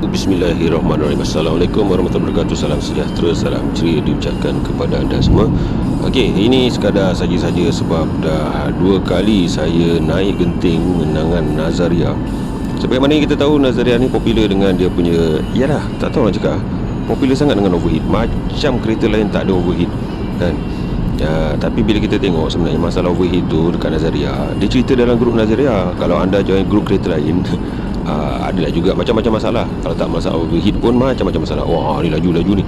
Bismillahirrahmanirrahim. Assalamualaikum warahmatullahi wabarakatuh. Salam sejahtera, salam ceria diucapkan kepada anda semua. Okey, ini sekadar saja sebab dah 2 kali saya naik genting menangan Nazaria. Sebagaimana kita tahu, Nazaria ni popular dengan dia punya, yalah, tak tahu nak cakap, popular sangat dengan overheat. Macam kereta lain tak ada overheat kan. Tapi bila kita tengok sebenarnya masalah overheat tu dekat Nazaria, dia cerita dalam grup Nazaria. Kalau anda join grup kereta lain, adalah juga macam-macam masalah. Kalau tak masalah overheat pun macam-macam masalah. Wah, ni laju ni.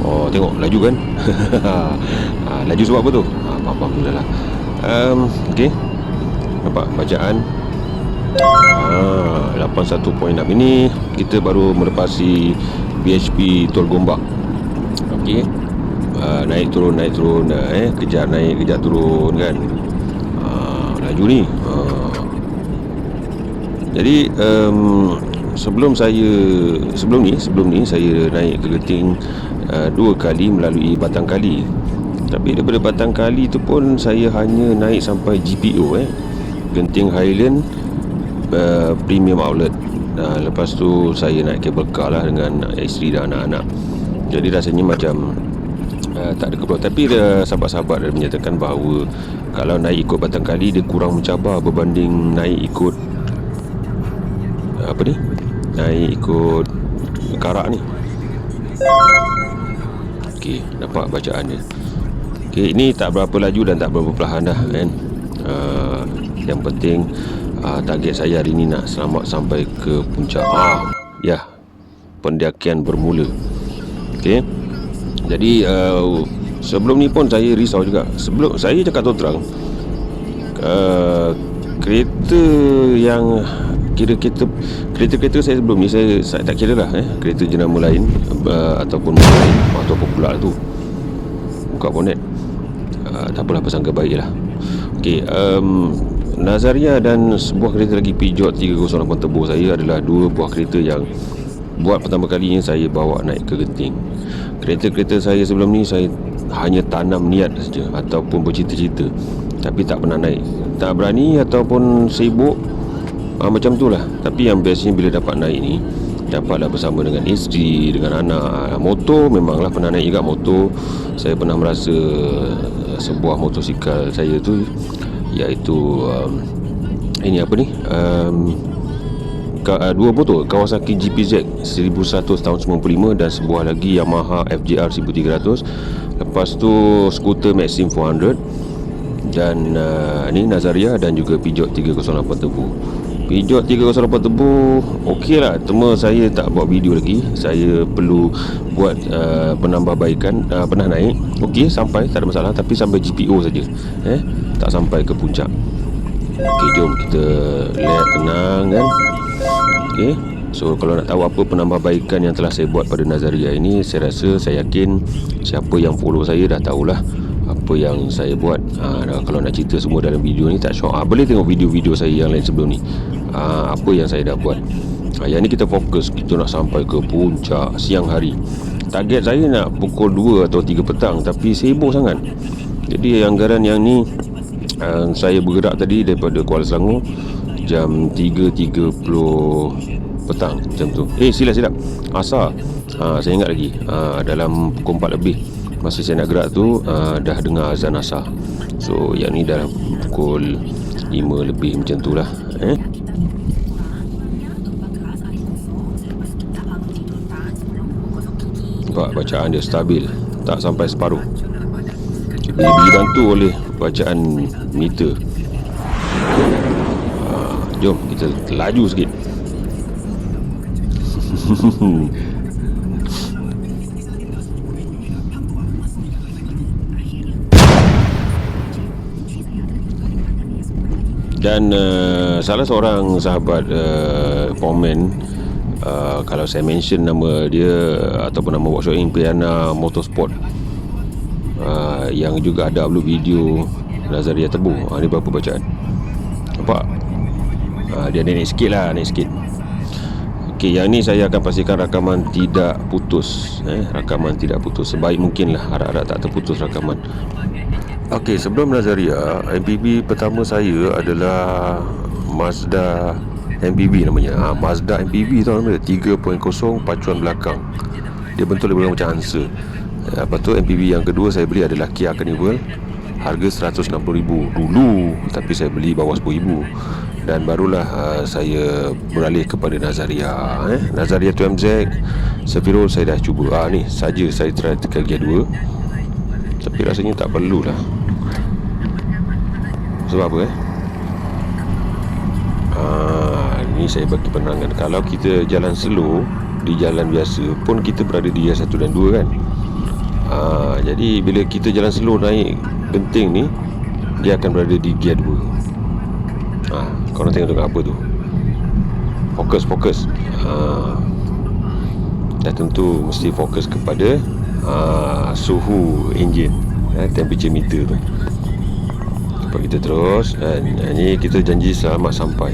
Oh, tengok laju kan. Laju sebab apa tu? Faham dah lah. Okey. Nampak bacaan 81.6. Ini kita baru melepasi BHP Tol Gombak. Okey. Naik turun, kejar naik, kejar turun kan. Laju ni. Jadi sebelum ni saya naik ke Genting 2 kali melalui Batang Kali. Tapi daripada Batang Kali tu pun saya hanya naik sampai GPO, Genting Highland Premium Outlet. Lepas tu saya naik kabel car lah dengan isteri dan anak-anak. Jadi rasanya macam tak ada keperluan. Tapi sahabat-sahabat dah menyatakan bahawa kalau naik ikut Batang Kali dia kurang mencabar berbanding naik ikut naik ikut Karak ni. Okey, nampak bacaan dia. Okey, ini tak berapa laju dan tak berapa perlahan dah kan. Yang penting target saya hari ni nak selamat sampai ke puncak. Pendakian bermula. Okey. Jadi sebelum ni pun saya risau juga. Sebelum saya cakap terang, kereta yang kereta saya sebelum ni saya tak kira lah, kereta jenama lain ataupun motor lain ataupun pula tu buka bonet, tak apalah, bersangka baik lah. Okey, Nazaria dan sebuah kereta lagi Peugeot 308 Turbo saya adalah 2 buah kereta yang buat pertama kalinya saya bawa naik ke Genting. Kereta-kereta saya sebelum ni saya hanya tanam niat saja ataupun bercita-cita, tapi tak pernah naik, tak berani ataupun sibuk macam tu lah. Tapi yang bestnya bila dapat naik ni, dapatlah bersama dengan isteri, dengan anak. Motor memanglah pernah naik juga motor. Saya pernah merasa sebuah motosikal saya tu, iaitu dua motor, Kawasaki GPZ 1100 tahun 95 dan sebuah lagi Yamaha FJR 1300. Lepas tu skuter Maxim 400 dan ni Nazaria dan juga Peugeot 308 Turbo. Peugeot 308 Turbo okey lah, cuma saya tak buat video lagi. Saya perlu buat penambahbaikan. Pernah naik, okey, sampai tak ada masalah, tapi sampai GPO saja, tak sampai ke puncak. Okey, jom kita lihat, tenang kan. Okey, so kalau nak tahu apa penambahbaikan yang telah saya buat pada Nazaria ini, saya rasa, saya yakin siapa yang follow saya dah tahulah apa yang saya buat. Kalau nak cerita semua dalam video ni tak syok, boleh tengok video-video saya yang lain sebelum ni, apa yang saya dah buat. Yang ni kita fokus, kita nak sampai ke puncak siang hari. Target saya nak pukul 2 atau 3 petang, tapi sibuk sangat. Jadi anggaran yang ni saya bergerak tadi daripada Kuala Selangor jam 3.30 petang macam tu. Silap asar. Saya ingat lagi, dalam pukul 4 lebih masa saya nak gerak tu, dah dengar azan asar. So yang ni dah pukul 5 lebih macam tu lah. Nampak bacaan dia stabil, tak sampai separuh. Dibantu oleh bacaan meter. Jom kita laju sikit. Dan salah seorang sahabat komen, kalau saya mention nama dia ataupun nama workshop Impiana Motorsport, yang juga ada upload video Nazaria Turbo. Ni berapa bacaan, nampak? Dia naik sikit. Okey, yang ni saya akan pastikan rakaman tidak putus, rakaman tidak putus sebaik mungkin lah, harap-harap tak terputus rakaman. Okey, sebelum Nazaria, MPV pertama saya adalah Mazda MPV namanya. Mazda MPV tau namanya, 3.0 pacuan belakang. Dia bentuk lebih macam Hansa. Lepas tu MPV yang kedua saya beli adalah Kia Carnival, harga 160,000 dulu, tapi saya beli bawah 10,000. Dan barulah saya beralih kepada Nazaria. Nazaria 2MZ, Sefiro saya dah cuba. Ni saja saya try tekan gear 2, tapi rasanya tak perlulah. Sebab apa ni saya bagi penerangan. Kalau kita jalan slow di jalan biasa pun kita berada di gear 1 dan 2 kan. Jadi bila kita jalan slow naik genting ni, dia akan berada di gear 2. Korang tengok apa tu, fokus. Dan tentu mesti fokus kepada suhu enjin, temperature meter tu. Lepas kita terus, dan ni kita janji selamat sampai.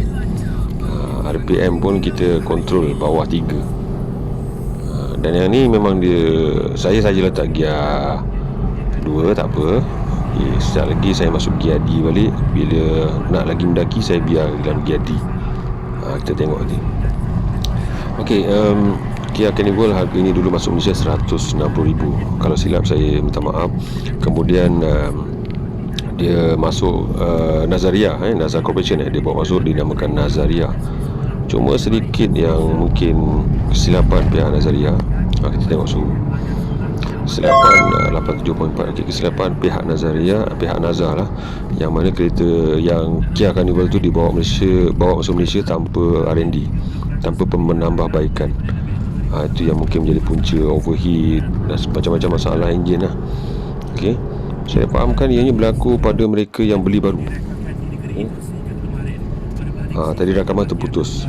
RPM pun kita kontrol bawah 3. Dan yang ni memang saya saja letak gear 2, tak apa. Sekejap lagi saya masuk gear D balik. Bila nak lagi mendaki, saya biar dalam gear D. Kita tengok nanti. Kia Carnival harga ini dulu masuk Malaysia 160,000. Kalau silap saya minta maaf. Kemudian dia masuk Nazaria, Nazar Corporation, dia bawa masuk, dinamakan Nazaria. Cuma sedikit yang mungkin kesilapan pihak Nazaria. Kita tengok suhu. Kesilapan 87.4. Kesilapan pihak Nazaria, pihak Nazar lah, yang mana kereta yang Kia Carnival tu bawa masuk Malaysia tanpa R&D, tanpa penambahbaikan. Itu yang mungkin menjadi punca overheat dan macam-macam masalah enjin lah. Saya fahamkan ianya berlaku pada mereka yang beli baru. Tadi rakaman terputus.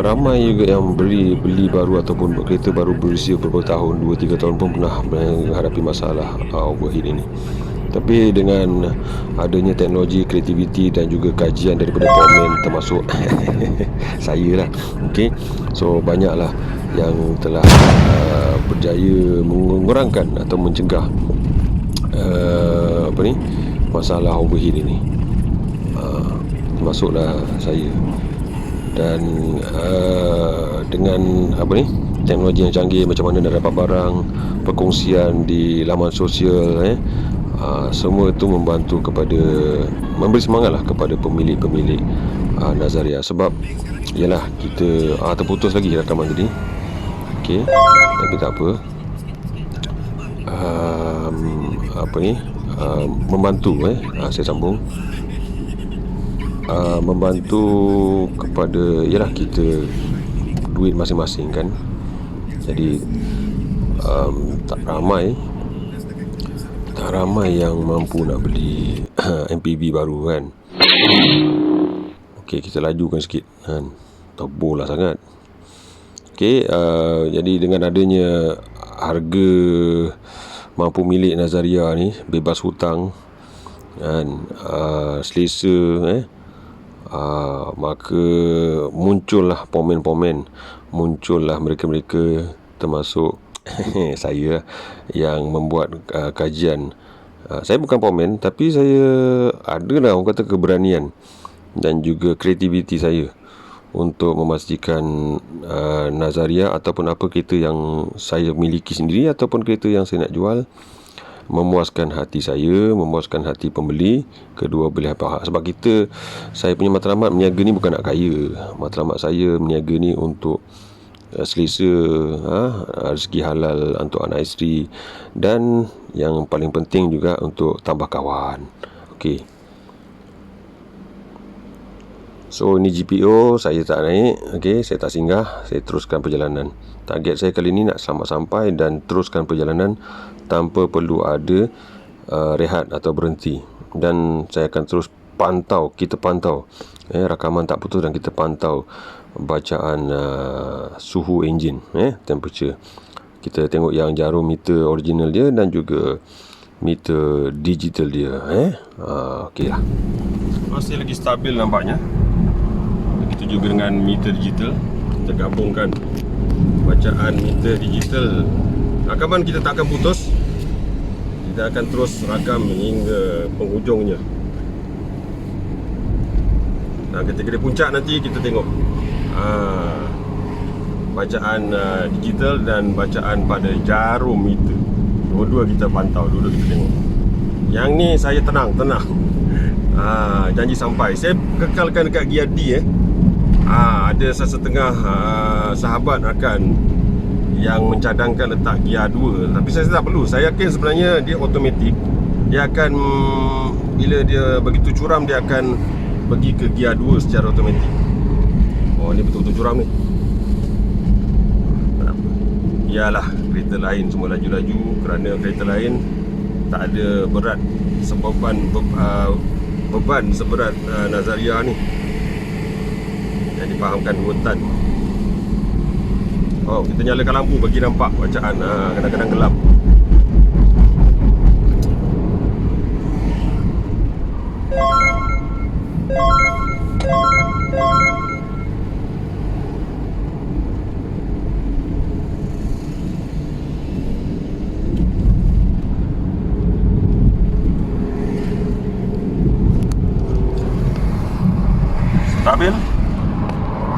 Ramai juga yang beli baru ataupun kereta baru berusia beberapa tahun, 2-3 tahun pun pernah menghadapi masalah overheat ini. Tapi dengan adanya teknologi, kreativiti dan juga kajian daripada Pomen, termasuk saya lah, so banyaklah yang telah berjaya mengurangkan atau mencegah masalah overheat ini, termasuklah saya. Dan dengan teknologi yang canggih, macam mana nak dapat barang, perkongsian di laman sosial, semua itu membantu kepada, memberi semangat lah kepada pemilik-pemilik Nazaria. Sebab yalah, kita terputus lagi rakaman tadi. Tapi tak apa. Membantu saya sambung. Membantu kepada, yalah, kita duit masing-masing kan. Jadi tak ramai yang mampu nak beli MPV baru kan. Kita lajukan sikit kan, tebal lah sangat. Jadi dengan adanya harga mampu milik Nazaria ni, bebas hutang kan, selesa, maka muncullah Pomen, muncullah mereka-mereka, termasuk saya yang membuat kajian. Saya bukan Pomen, tapi saya adalah, orang kata, keberanian dan juga kreativiti saya untuk memastikan Nazaria ataupun apa kereta yang saya miliki sendiri ataupun kereta yang saya nak jual memuaskan hati saya, memuaskan hati pembeli, kedua belah pihak. Sebab saya punya matlamat meniaga ni bukan nak kaya. Matlamat saya meniaga ni untuk selesa, rezeki halal untuk anak isteri, dan yang paling penting juga untuk tambah kawan. So ini GPO, saya tak naik, saya tak singgah, saya teruskan perjalanan. Target saya kali ini nak selamat sampai dan teruskan perjalanan tanpa perlu ada rehat atau berhenti. Dan saya akan terus kita pantau rakaman tak putus, dan kita pantau bacaan suhu enjin, temperature. Kita tengok yang jarum meter original dia dan juga meter digital dia. Lah, masih lagi stabil nampaknya. Begitu juga dengan meter digital. Kita gabungkan bacaan meter digital. Rakaman kita tak akan putus. Kita akan terus rakam hingga penghujungnya. Dan ketika di puncak nanti kita tengok bacaan digital dan bacaan pada jarum meter. Dua-dua kita pantau, dua-dua kita tengok. Yang ni saya tenang. Janji sampai. Saya kekalkan dekat gear D. Ada setengah sahabat rakan yang mencadangkan letak gear 2, tapi saya tak perlu. Saya yakin sebenarnya dia automatik. Dia akan, bila dia begitu curam, dia akan pergi ke gear 2 secara automatik. Oh, ni betul-betul curam ni. Tak apa. Biarlah kereta lain semua laju-laju, kerana kereta lain tak ada berat beban seberat Nazaria ni. Yang difahamkan 2 tan. Oh, kita nyalakan lampu bagi nampak bacaan. Kadang-kadang gelap. Stabil.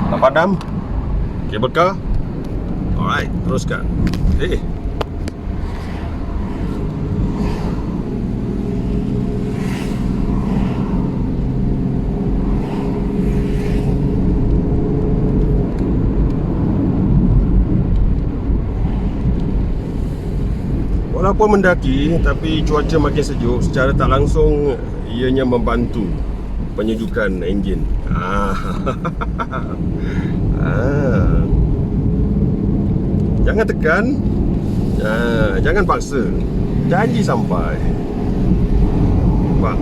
Tak padam. Kabel kah? Alright, teruskan. Walaupun mendaki, tapi cuaca makin sejuk, secara tak langsung ianya membantu penyejukan enjin. Jangan tekan, jangan paksa. Janji sampai. Nampak?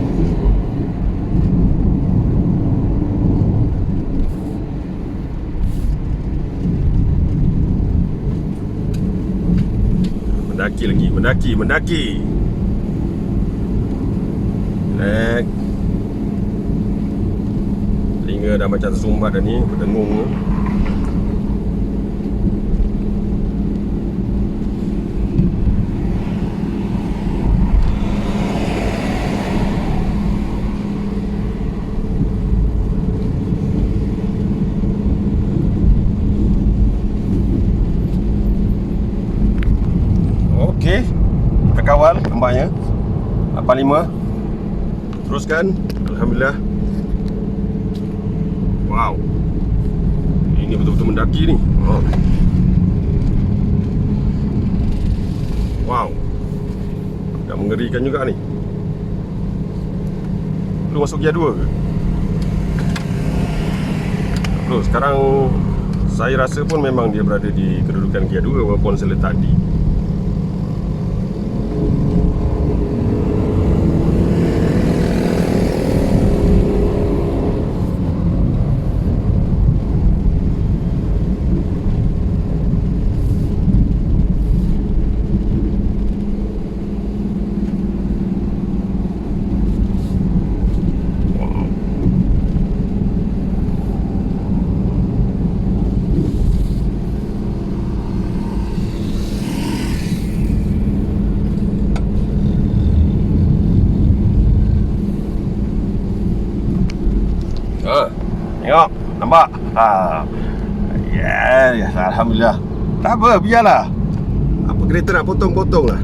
Mendaki. Relax. Telinga dah macam tersumbat dah ni, berdengung. Okey, terkawal nampaknya 85. Teruskan. Alhamdulillah. Wow, ini betul-betul mendaki ni. Wow, dah mengerikan juga ni. Perlu masuk gear 2 ke? Perlu. Sekarang saya rasa pun memang dia berada di kedudukan gear 2 walaupun saya letak D. Tengok, nampak? Yes, Alhamdulillah. Tak apa, biarlah. Apa kereta nak potong-potong lah.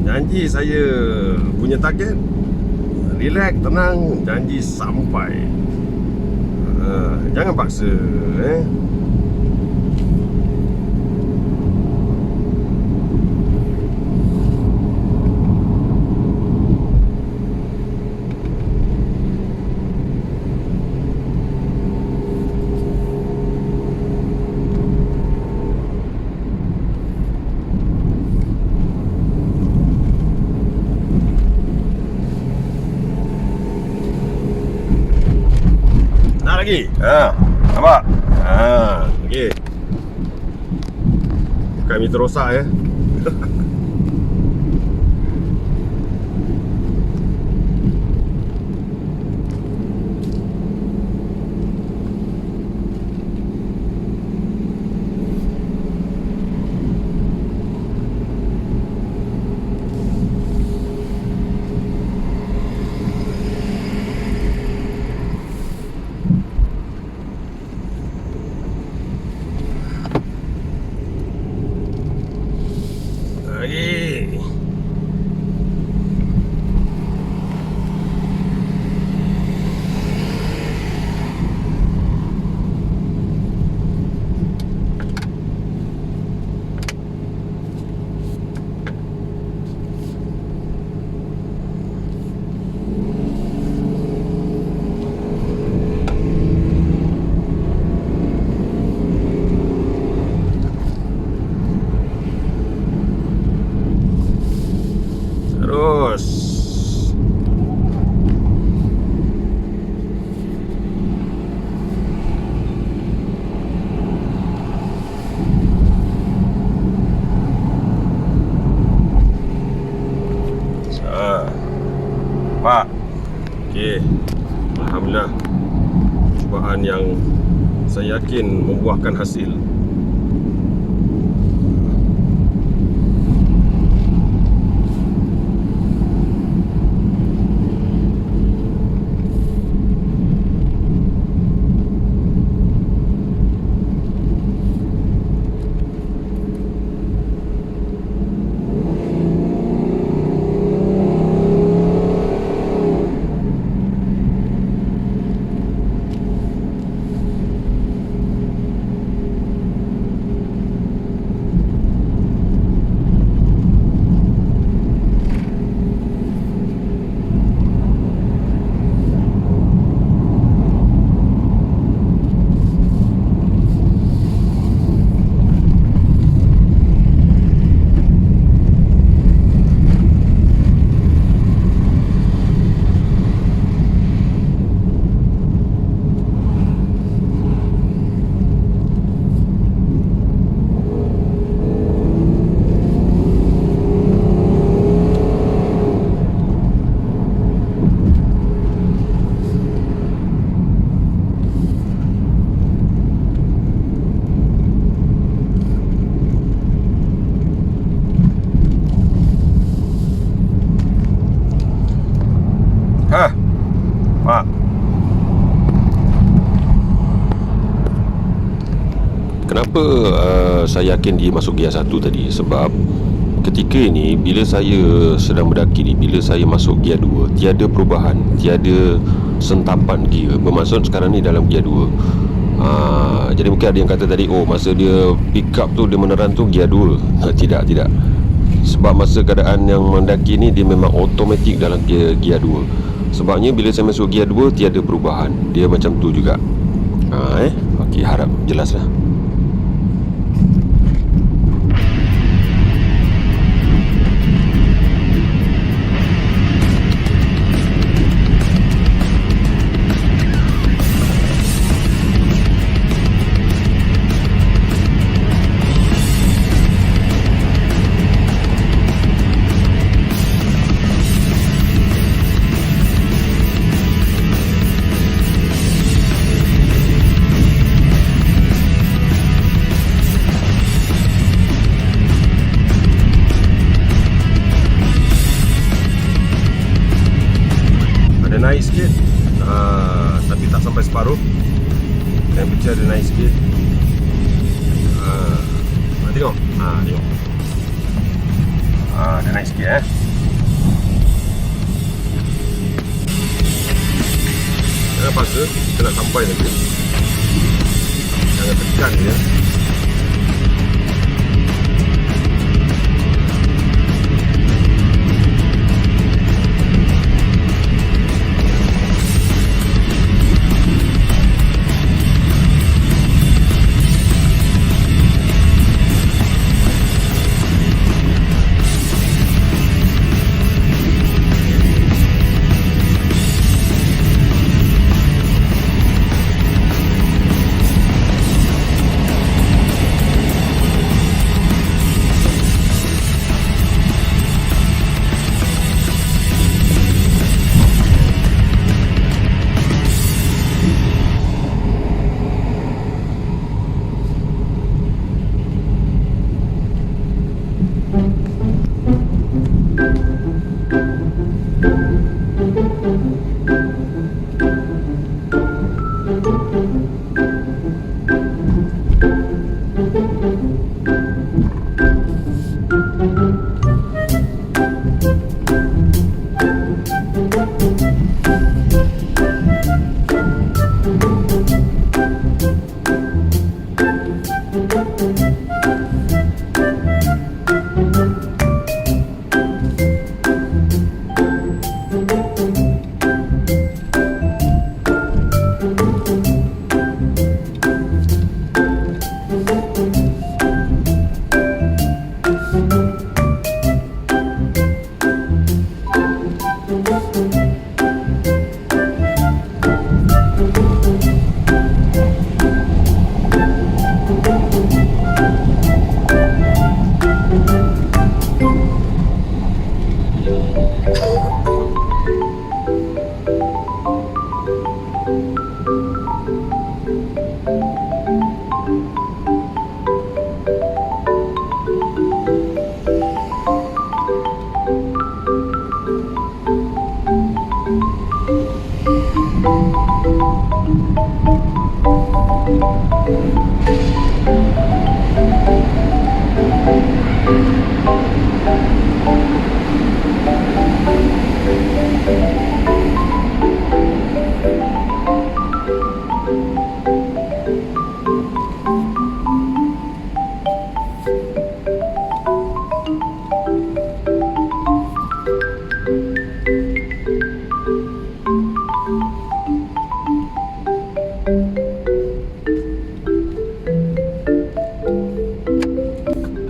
Janji saya punya target. Relax, tenang, janji sampai. Jangan paksa. Lagi. Nampak? Okey. Bukan meter rosak ya. percubaan yang saya yakin membuahkan hasil. Pak, kenapa saya yakin dia masuk gear 1 tadi? Sebab ketika ini bila saya sedang mendaki ni, bila saya masuk gear 2, tiada perubahan, tiada sentapan gear. Bermaksud sekarang ni dalam gear 2. Jadi mungkin ada yang kata tadi, oh masa dia pick up tu, dia meneran tu gear 2. Tidak. Sebab masa keadaan yang mendaki ni, dia memang automatik dalam gear 2. Sebabnya bila saya masuk gear 2, tiada perubahan. Dia macam tu juga. Okey, harap jelas lah. Naik sikit, tapi tak sampai separuh. Temperature ada naik sikit. Tengok, tengok. Dia naik sikit Jangan paksa, kita nak sampai lagi. Jangan tekan dia.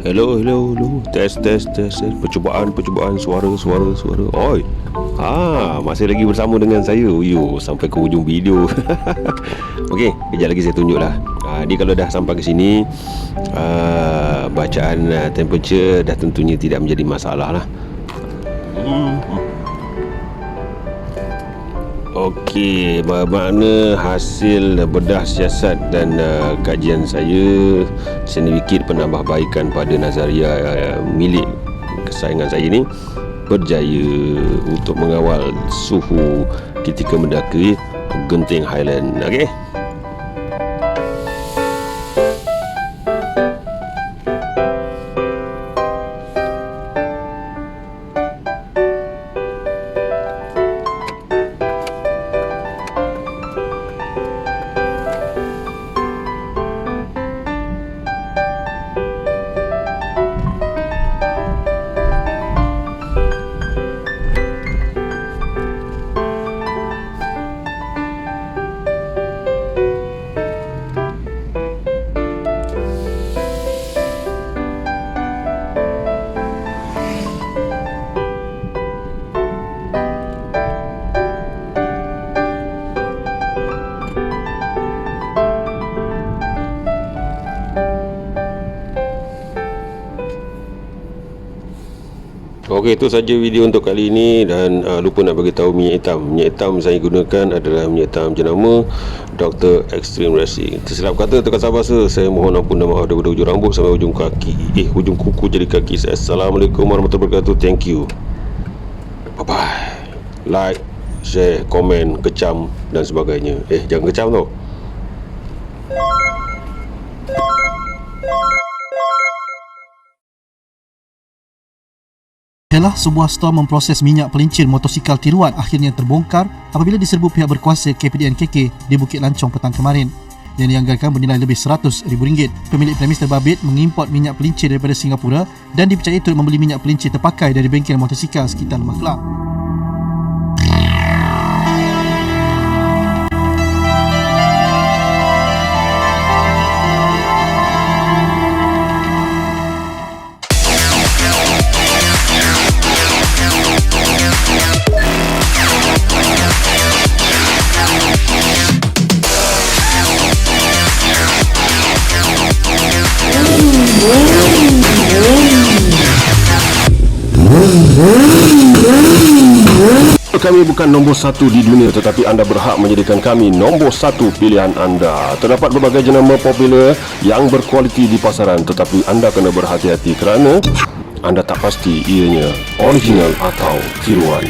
Hello. Test. Percubaan suara. Oi. Masih lagi bersama dengan saya. Sampai ke hujung video. Okey, kejap lagi saya tunjuklah. Dia kalau dah sampai ke sini, bacaan temperature dah tentunya tidak menjadi masalah lah. Okey, bermakna hasil bedah siasat dan kajian saya sedikit penambahbaikan pada nazaria milik kesayangan saya ni berjaya untuk mengawal suhu ketika mendaki Genting Highland. Okey. Okey, itu saja video untuk kali ini. Dan lupa nak bagi tahu minyak hitam saya gunakan adalah minyak hitam jenama Dr. Extreme Racing. Tersilap kata terkasar bahasa, saya mohon ampun dan maaf daripada ujung rambut sampai ujung kaki, ujung kuku jadi kaki. Assalamualaikum warahmatullahi wabarakatuh. Thank you. Bye bye. Like, share, komen, kecam dan sebagainya. Jangan kecam tau. Ialah sebuah stor memproses minyak pelincir motosikal tiruan akhirnya terbongkar apabila diserbu pihak berkuasa KPDN-KK di Bukit Lancong petang kemarin yang dianggarkan bernilai lebih RM100,000. Pemilik premis terbabit mengimport minyak pelincir daripada Singapura dan dipercayai turut membeli minyak pelincir terpakai dari bengkel motosikal sekitar Lembah Kelang. Kami bukan nombor satu di dunia, tetapi anda berhak menjadikan kami nombor satu pilihan anda. Terdapat berbagai jenama popular yang berkualiti di pasaran, tetapi anda kena berhati-hati kerana anda tak pasti ianya original atau tiruan.